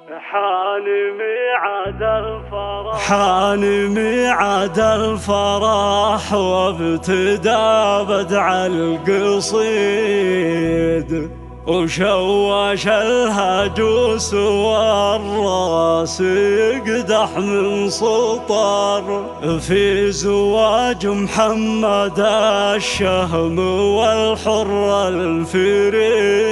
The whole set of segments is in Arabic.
حان ميعاد الفرح وابتدى بدع القصيد، وشوش الهجوس والراس يقدح من سطر في زواج محمد الشهم والحر الفريد.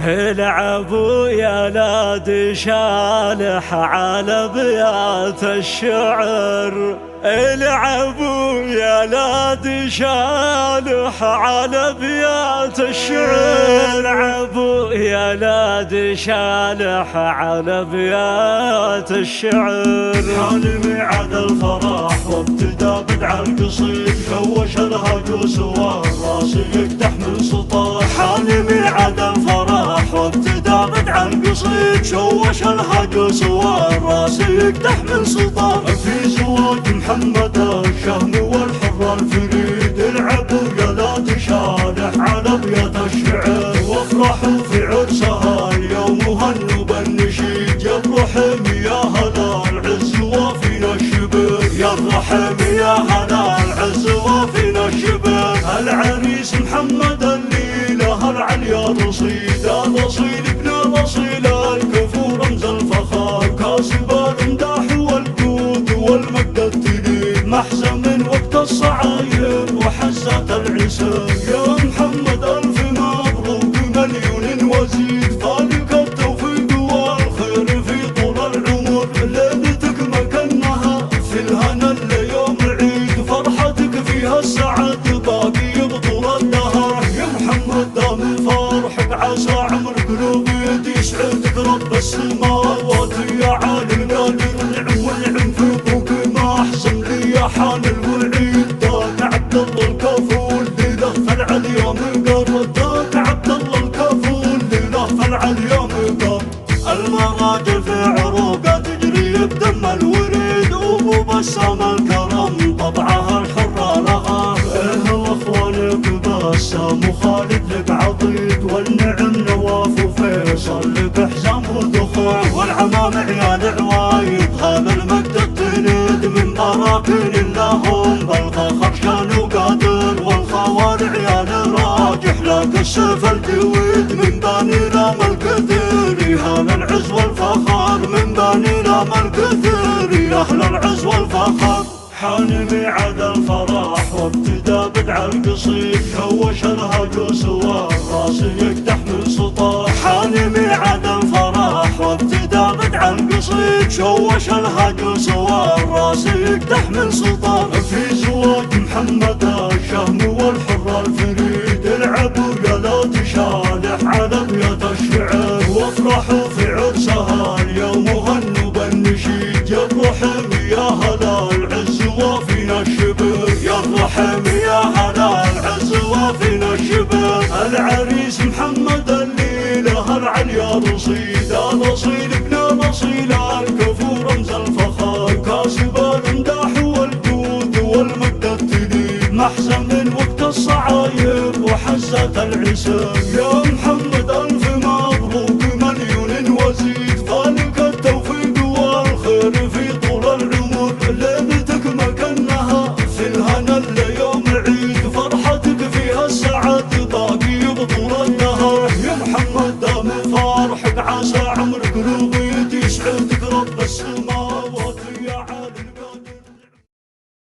العبوا يا لاد شالح على بيات الشعر، العبوا يا لاد شالح على بيات الشعر، العبوا يا لاد شالح على بيات الشعر. حان ميعاد الفرح وابتدى بدع القصيد، شوش الهجوس والراس يقدح من سطر. حان ميعاد الفرح وابتدى بدع القصيد، شوش الهجوس والراس يقدح من سطر في زواج محمد الشهم والحر الفريد. العبوا يا لاد شالح على بيات الشعر، وافرحوا في عرسها اليوم وهنوا بالنشيد. يا الرحم يا هلا العز وفينا الشبر، يا الرحم يا هلا العز وفينا الشبر. العريس محمد الليلة العليا رصيد، الرصيد ابن رصيل الكفو رمز الفخار، كاسب الامداح والجود والمجد التليد. محزن من وقت الصعايب وحزات العسر، يا محمد الف مبروك مليون وزيد. فالك التوفيق والخير في طول العمر، ليلتك مكنها في الهنا ليوم عيد. فرحتك فيها السعد باقي بطول الدهر، يا محمد دام فرحك عسى عمر قلوبي يسعدك رب السماوات. يا عالي القادر النعم والنعم في طوق محزن لي يا حان الوعيد. داك عبد الله الكفول ليله فلع اليوم قر، داك عبد الله الكفول ليله فلع اليوم قر. المراجل في عروقه تجري بدم الوريد، وابو بسام الكرم طبعها الحره لها. واخوانك بسام وخالد لك عضيد، والنعم نواف وفيصل لك حزام ودخول. والعمام عيال عوايد هذا المجد التنيد، من براكين لهم بالفخر شان وقادر. والخوال عيال راجح لك السيف الجويد، من بني لام الكثير هذا العز والفخر، من بني لام الكثير يا اهل العز والفخر. حان ميعاد الفرح وابتدى بدع القصيد، شوش الهجوس والراس يقدح من سطر. حان ميعاد الفرح وابتدى بدع القصيد، شوش الهجوس والراس يقدح من سطر في زواج محمد الشهم والحر الفريد. العبوا يا لاد شالح على بيات الشعر، وافرحوا في عرسها اليوم وهنوا بالنشيد. يا الرحم يا هلا العز وفينا الشبر، يا الرحم يا هلا العز وفينا الشبر. العريس محمد الليلة العليا رصيد، الرصيد ابن رصيل الكفو رمز الفخار، كاسب الامداح والجود والمجد التليد. محزن من وقت الصعايب وحزات العسر، يا محمد الف مبروك مليون وزيد. فالك التوفيق والخير في طول العمر، ليلتك مكنها في الهنا ليوم عيد. فرحتك فيها السعد باقي بطول الدهر، يا محمد دام فرحك عسى عمر قلوبي يسعدك رب السماء.